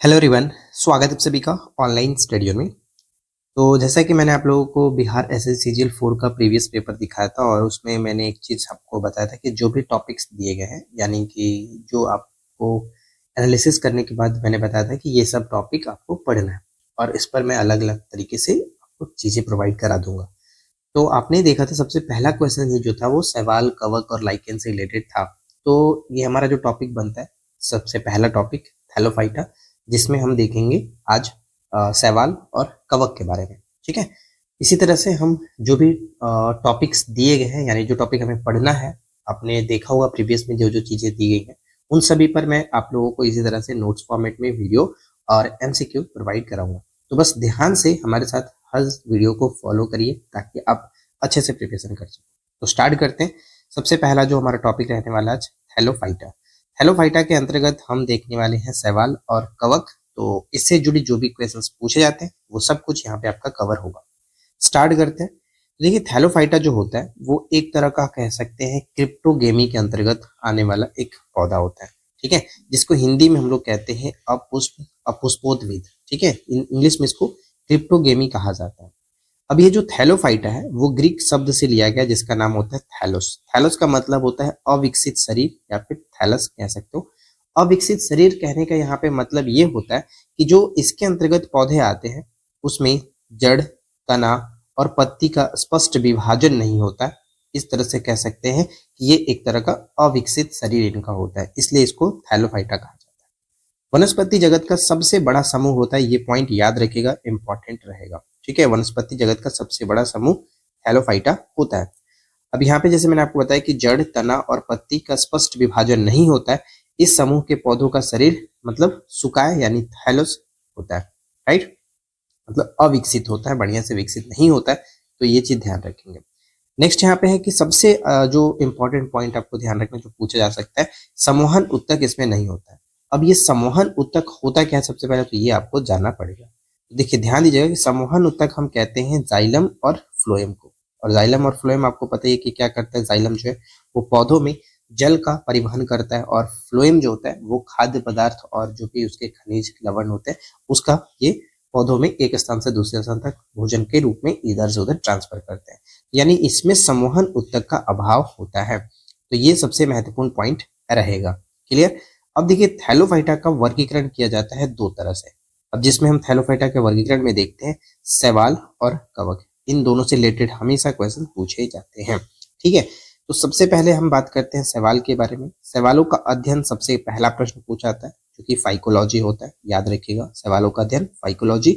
Hello everyone, स्वागत है आप सभी का ऑनलाइन स्टडी में। तो जैसा कि मैंने आप लोगों को बिहार एसएससी सीजीएल 4 का प्रीवियस पेपर दिखाया था और उसमें मैंने एक चीज़ आपको बताया था कि जो भी टॉपिक्स दिए गए हैं यानी कि जो आपको एनालिसिस करने के बाद मैंने बताया था कि ये सब टॉपिक आपको पढ़ना है और इस पर मैं अलग अलग तरीके से आपको चीज़ें प्रोवाइड करा दूंगा। तो आपने देखा था सबसे पहला क्वेश्चन ही जो था वो सवाल कवक और लाइकेन से रिलेटेड था। तो ये हमारा जो टॉपिक बनता है, सबसे पहला टॉपिक थैलोफाइटा, जिसमें हम देखेंगे आज सवाल और कवक के बारे में। ठीक है, इसी तरह से हम जो भी टॉपिक्स दिए गए हैं यानी जो टॉपिक हमें पढ़ना है, आपने देखा होगा प्रीवियस में जो जो चीजें दी गई हैं उन सभी पर मैं आप लोगों को इसी तरह से नोट्स फॉर्मेट में वीडियो और एमसीक्यू प्रोवाइड कराऊंगा। तो बस ध्यान से हमारे साथ हर वीडियो को फॉलो करिए ताकि आप अच्छे से प्रिपरेशन कर सकें। तो स्टार्ट करते हैं। सबसे पहला जो हमारा टॉपिक रहने वाला है आज थैलोफाइटा। थैलोफाइटा के अंतर्गत हम देखने वाले हैं सवाल और कवक। तो इससे जुड़ी जो भी क्वेश्चंस पूछे जाते हैं वो सब कुछ यहाँ पे आपका कवर होगा। स्टार्ट करते हैं। तो देखिए, थैलोफाइटा जो होता है वो एक तरह का कह सकते हैं क्रिप्टोगेमी के अंतर्गत आने वाला एक पौधा होता है। ठीक है, जिसको हिंदी में हम लोग कहते हैं अपुष्पोद्भिद। ठीक है, इंग्लिश में इसको क्रिप्टोगेमी कहा जाता है। अब ये जो थैलोफाइटा है वो ग्रीक शब्द से लिया गया जिसका नाम होता है थैलोस। थैलोस का मतलब होता है अविकसित शरीर या फिर थैलस कह सकते हो। अविकसित शरीर कहने का यहाँ पे मतलब ये होता है कि जो इसके अंतर्गत पौधे आते हैं उसमें जड़, तना और पत्ती का स्पष्ट विभाजन नहीं होता है। इस तरह से कह सकते हैं कि ये एक तरह का अविकसित शरीर इनका होता है, इसलिए इसको थैलोफाइटा कहा जाता है। वनस्पति जगत का सबसे बड़ा समूह होता है, ये पॉइंट याद रखिएगा, इंपॉर्टेंट रहेगा। ठीक है, वनस्पति जगत का सबसे बड़ा समूह थैलोफाइटा होता है। अब यहाँ पे जैसे मैंने आपको बताया कि जड़, तना और पत्ती का स्पष्ट विभाजन नहीं होता है, इस समूह के पौधों का शरीर मतलब सुकाय यानी थैलोस होता है। राइट, मतलब अविकसित होता है, बढ़िया से विकसित नहीं होता है। तो ये चीज ध्यान रखेंगे। नेक्स्ट यहाँ पे है कि सबसे जो इंपॉर्टेंट पॉइंट आपको ध्यान रखना जो पूछा जा सकता है, सम्मोहन उत्तक इसमें नहीं होता है। अब ये सम्मोहन उत्तक होता क्या है, सबसे पहले तो ये आपको जानना पड़ेगा। देखिए ध्यान दीजिएगा कि सम्मोहन उत्तक हम कहते हैं जाइलम और फ्लोएम को। और जाइलम और फ्लोएम आपको पता है कि क्या करता है। जाइलम जो है वो पौधों में जल का परिवहन करता है और फ्लोएम जो होता है वो खाद्य पदार्थ और जो भी उसके खनिज लवण होते हैं उसका ये पौधों में एक स्थान से दूसरे स्थान तक भोजन के रूप में इधर से उधर ट्रांसफर करते हैं, यानी इसमें सम्मोहन उत्तक का अभाव होता है। तो ये सबसे महत्वपूर्ण पॉइंट रहेगा। क्लियर। अब देखिए, थैलोफाइटा का वर्गीकरण किया जाता है दो तरह से। अब जिसमें हम थैलोफाइटा के वर्गीकरण में देखते हैं सवाल और कवक, इन दोनों से रिलेटेड हमेशा क्वेश्चन पूछे जाते हैं। ठीक है, तो सबसे पहले हम बात करते हैं सवाल के बारे में। सवालों का अध्ययन सबसे पहला प्रश्न पूछा जाता है जो कि फाइकोलॉजी होता है। याद रखिएगा, सवालों का अध्ययन फाइकोलॉजी।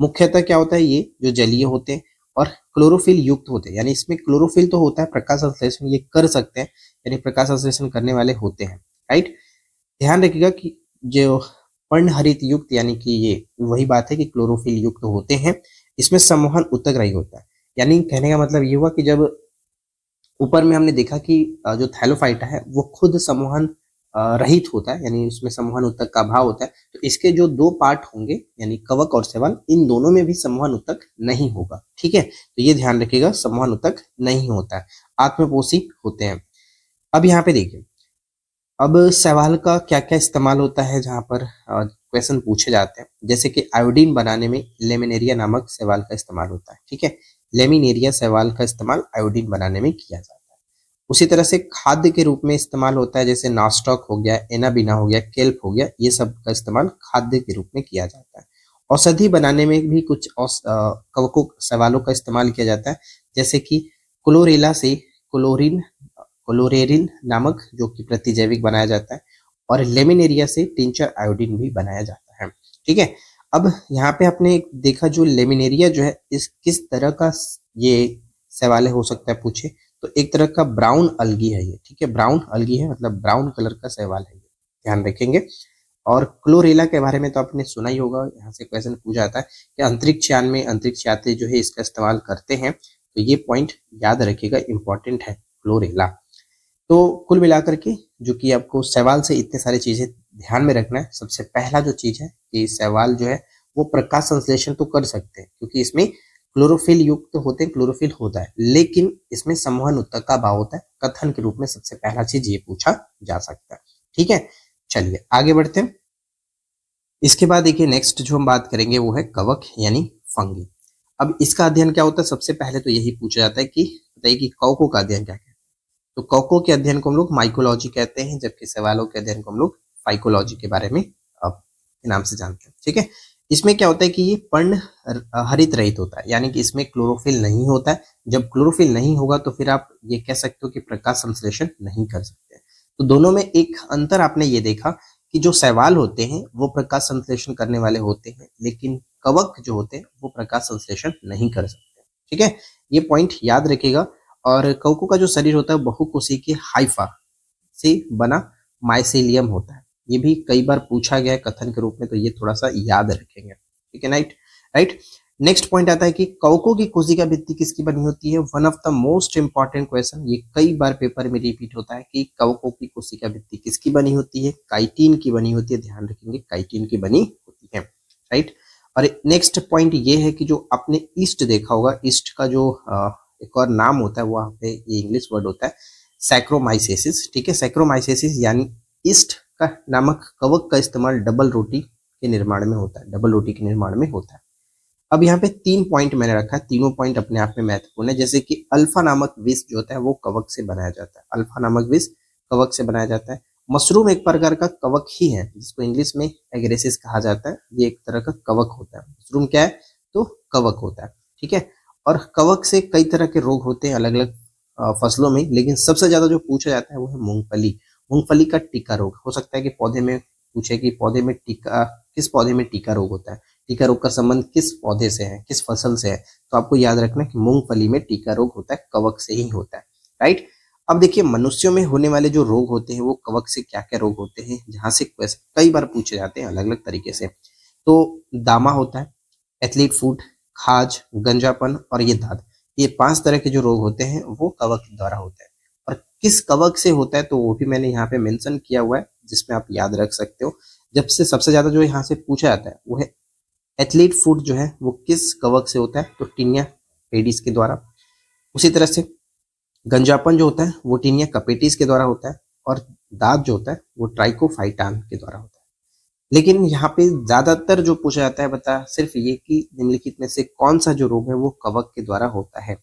मुख्यतः क्या होता है, ये जो जलीय होते हैं और क्लोरोफिल युक्त होते हैं, यानी इसमें क्लोरोफिल तो होता है, प्रकाश संश्लेषण ये कर सकते हैं, यानी प्रकाश संश्लेषण करने वाले होते हैं। राइट, ध्यान रखिएगा कि जो पर्णहरित युक्त यानी कि ये वही बात है कि क्लोरोफिल युक्त होते हैं, इसमें सम्मोहन उत्तक रहित होता है। यानी कहने का मतलब ये हुआ कि जब ऊपर में हमने देखा कि जो थैलोफाइटा है वो खुद सम्मोहन रहित होता है, यानी उसमें सम्मोहन उत्तक का अभाव होता है, तो इसके जो दो पार्ट होंगे यानी कवक और सवाल, इन दोनों में भी सम्मोहन उत्तक नहीं होगा। ठीक है, तो ये ध्यान रखिएगा, सम्मोहन उत्तक नहीं होता है, आत्मपोषी होते हैं। अब यहाँ पे देखिए, अब सवाल का क्या क्या इस्तेमाल होता है जहां पर क्वेश्चन पूछे जाते हैं, जैसे कि आयोडीन बनाने में लेमिनेरिया नामक सवाल का इस्तेमाल होता है। ठीक है, लेमिनेरिया सवाल का इस्तेमाल आयोडीन बनाने में किया जाता है। उसी तरह से खाद्य के रूप में इस्तेमाल होता है, जैसे नास्टॉक हो गया, एनाबिना हो गया, केल्प हो गया, ये सब का इस्तेमाल खाद्य के रूप में किया जाता है। औषधि बनाने में भी कुछ कवकों सवालों का इस्तेमाल किया जाता है, जैसे कि क्लोरेला से क्लोरीन क्लोरेरिन नामक जो कि प्रतिजैविक बनाया जाता है, और लेमिनेरिया से टिंचर आयोडीन भी बनाया जाता है। ठीक है, अब यहाँ पे आपने देखा जो लेमिनेरिया जो है इस किस तरह का ये सवाल हो सकता है पूछे, तो एक तरह का ब्राउन अलगी है ये। ठीक है, ब्राउन अलगी है मतलब ब्राउन कलर का सवाल है ये, ध्यान रखेंगे। और क्लोरेला के बारे में तो आपने सुना ही होगा, यहाँ से क्वेश्चन पूछा जाता है कि अंतरिक्ष यान में अंतरिक्ष यात्री जो है इसका इस्तेमाल करते हैं, तो ये पॉइंट याद रखिएगा, इंपॉर्टेंट है क्लोरेला। तो कुल मिलाकर के जो कि आपको सवाल से इतने सारी चीजें ध्यान में रखना है। सबसे पहला जो चीज है कि सवाल जो है वो प्रकाश संश्लेषण तो कर सकते हैं क्योंकि इसमें क्लोरोफिल युक्त होते हैं, क्लोरोफिल होता है, लेकिन इसमें सम्मोहन उत्तक का अभाव होता है। कथन के रूप में सबसे पहला चीज ये पूछा जा सकता है। ठीक है, चलिए आगे बढ़ते हैं। इसके बाद देखिए नेक्स्ट जो हम बात करेंगे वो है कवक यानी फंगी। अब इसका अध्ययन क्या होता है, सबसे पहले तो यही पूछा जाता है कि बताइए कि कवकों का अध्ययन क्या है। तो कवकों के अध्ययन को हम लोग माइकोलॉजी कहते हैं, जबकि सवालों के अध्ययन को हम लोग फाइकोलॉजी के बारे में अब नाम से जानते हैं। ठीक है, इसमें क्या होता है कि ये पर्ण हरित रहित होता है, यानी कि इसमें क्लोरोफिल नहीं होता है। जब क्लोरोफिल नहीं होगा तो फिर आप ये कह सकते हो कि प्रकाश संश्लेषण नहीं कर सकते। तो दोनों में एक अंतर आपने ये देखा कि जो शैवाल होते हैं वो प्रकाश संश्लेषण करने वाले होते हैं, लेकिन कवक जो होते हैं वो प्रकाश संश्लेषण नहीं कर सकते। ठीक है, ये पॉइंट याद रखिएगा। और कवकों का जो शरीर होता है बहुकोशिकीय हाइफा से बना माइसेलियम होता है। ये भी कई बार पूछा गया है कथन के रूप में, तो ये थोड़ा सा याद रखेंगे। ठीक है, राइट राइट। नेक्स्ट पॉइंट आता है कि कवकों की कोशिका भित्ति किसकी बनी होती है। One of the most important question, ये कई बार पेपर में रिपीट होता है कि कवकों की कोशिका भित्ति किसकी बनी होती है। काइटिन की बनी होती है, ध्यान रखेंगे काइटिन की बनी होती है, राइट। और नेक्स्ट पॉइंट ये है कि जो आपने ईस्ट देखा होगा, ईस्ट का जो एक और नाम होता है, वहां पे ये इंग्लिश वर्ड होता है सैक्रोमाइसेसिस। ठीक है, सैक्रोमाइसेसिस यानी ईस्ट का नामक कवक का इस्तेमाल डबल रोटी के निर्माण में होता है, डबल रोटी के निर्माण में होता है। अब यहाँ पे 3 पॉइंट मैंने रखा है, तीनों पॉइंट अपने आप में महत्वपूर्ण है। जैसे कि अल्फा नामक विष जो होता है वो कवक से बनाया जाता है, अल्फा नामक विष कवक से बनाया जाता है। मशरूम एक प्रकार का कवक ही है, जिसको इंग्लिश में एग्रेसिस कहा जाता है। ये एक तरह का कवक होता है। मशरूम क्या है, तो कवक होता है। ठीक है, और कवक से कई तरह के रोग होते हैं अलग अलग फसलों में, लेकिन सबसे ज्यादा जो पूछा जाता है वो है मूंगफली। मूंगफली का टीका रोग हो सकता है कि पौधे में पूछे कि पौधे में टीका, किस पौधे में टीका रोग होता है, टीका रोग का संबंध किस पौधे से है, किस फसल से है। तो आपको याद रखना कि मूंगफली में टीका रोग होता है, कवक से ही होता है, राइट। अब देखिए मनुष्यों में होने वाले जो रोग होते हैं वो कवक से क्या क्या रोग होते हैं, जहां से कई बार पूछे जाते हैं अलग अलग तरीके से। तो दामा होता है, एथलीट फूट, खाज, गंजापन और ये दाद, ये 5 तरह के जो रोग होते हैं वो कवक के द्वारा होते हैं। और किस कवक से होता है तो वो भी मैंने यहाँ पे मेंशन किया हुआ है, जिसमें आप याद रख सकते हो। जब से सबसे ज्यादा जो यहाँ से पूछा जाता है वो है एथलीट फूट जो है वो किस कवक से होता है, तो टीनिया पेडिस के द्वारा। उसी तरह से गंजापन जो होता है वो टीनिया कपेटिस के द्वारा होता है, और दाद जो होता है वो ट्राइकोफाइटान के द्वारा होता है। लेकिन यहाँ पे ज्यादातर जो पूछा जाता है बता सिर्फ ये कि निम्नलिखित में से कौन सा जो रोग है वो कवक के द्वारा होता है,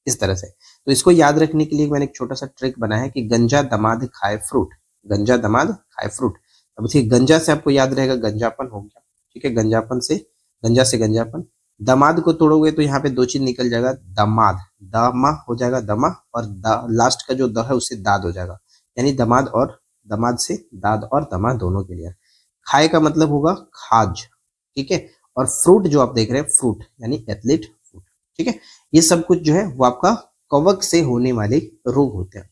इस तरह से। तो इसको याद रखने के लिए मैंने एक छोटा सा ट्रिक बनाया है कि गंजा दमाद खाए फ्रूट, गंजा दमाद खाए फ्रूट। अब देखिए गंजा से आपको याद रहेगा गंजापन हो गया। ठीक है, गंजापन से, गंजा से गंजापन। दमाद को तोड़ोगे तो यहाँ पे 2 चीज निकल जाएगा, दमाद, दमा हो जाएगा दमा, और लास्ट का जो द है उससे दाद हो जाएगा, यानी दमाद, और दमाद से दाद और दमा दोनों के लिए। खाए का मतलब होगा खाज। ठीक है, और फ्रूट जो आप देख रहे हैं फ्रूट यानी एथलीट फ्रूट। ठीक है, ये सब कुछ जो है वो आपका कवक से होने वाले रोग होते हैं।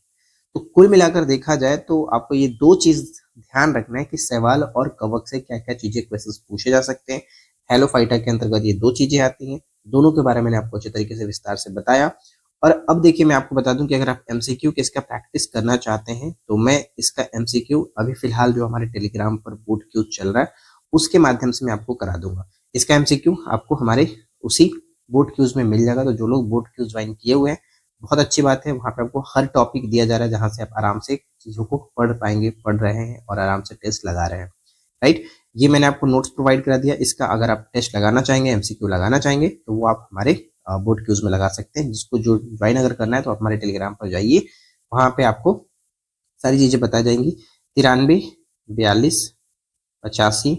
तो कुल मिलाकर देखा जाए तो आपको ये 2 चीज ध्यान रखना है कि सवाल और कवक से क्या क्या चीजें क्वेश्चन पूछे जा सकते हैं। हेलोफाइटा के अंतर्गत ये 2 चीजें आती हैं, दोनों के बारे में मैंने आपको अच्छे तरीके से विस्तार से बताया। और अब देखिए मैं आपको बता दूं कि अगर आप एमसीक्यू के इसका प्रैक्टिस करना चाहते हैं तो मैं इसका एमसीक्यू अभी फिलहाल जो हमारे टेलीग्राम पर बोर्ड क्यूज चल रहा है उसके माध्यम से मैं आपको करा दूंगा। इसका एमसीक्यू आपको हमारे उसी बोर्ड क्यूज में मिल जाएगा। तो जो लोग बोर्ड क्यूज ज्वाइन किए हुए हैं बहुत अच्छी बात है, वहां पे आपको हर टॉपिक दिया जा रहा है जहां से आप आराम से चीजों को पढ़ पाएंगे, पढ़ रहे हैं और आराम से टेस्ट लगा रहे हैं, राइट। ये मैंने आपको नोट्स प्रोवाइड करा दिया, इसका अगर आप टेस्ट लगाना चाहेंगे, एमसीक्यू लगाना चाहेंगे तो वो आप हमारे बोर्ड क्यूज में लगा सकते हैं। जिसको जो ज्वाइन अगर करना है तो आप हमारे टेलीग्राम पर जाइए, वहां पे आपको सारी चीजें बताई जाएंगी। 93 42 85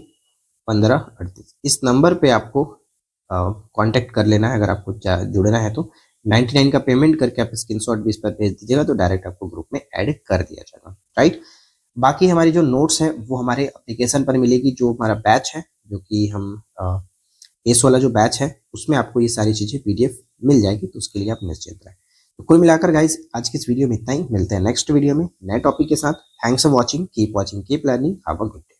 15 38 इस नंबर पे आपको कांटेक्ट कर लेना है अगर आपको जुड़ना है तो। 99 का पेमेंट करके आप स्क्रीनशॉट भी इस पर भेज दीजिएगा तो डायरेक्ट आपको ग्रुप में ऐड कर दिया जाएगा, राइट। बाकी हमारी जो नोट्स है वो हमारे एप्लीकेशन पर मिलेगी, जो हमारा बैच है, जो कि हम एस वाला जो बैच है उसमें आपको ये सारी चीजें पीडीएफ मिल जाएगी, तो उसके लिए आप निश्चिंत रहें। तो कुल मिलाकर गाइस आज की इस वीडियो में इतना ही, मिलते हैं नेक्स्ट वीडियो में नए टॉपिक के साथ। Thanks for watching, keep learning, have a good day.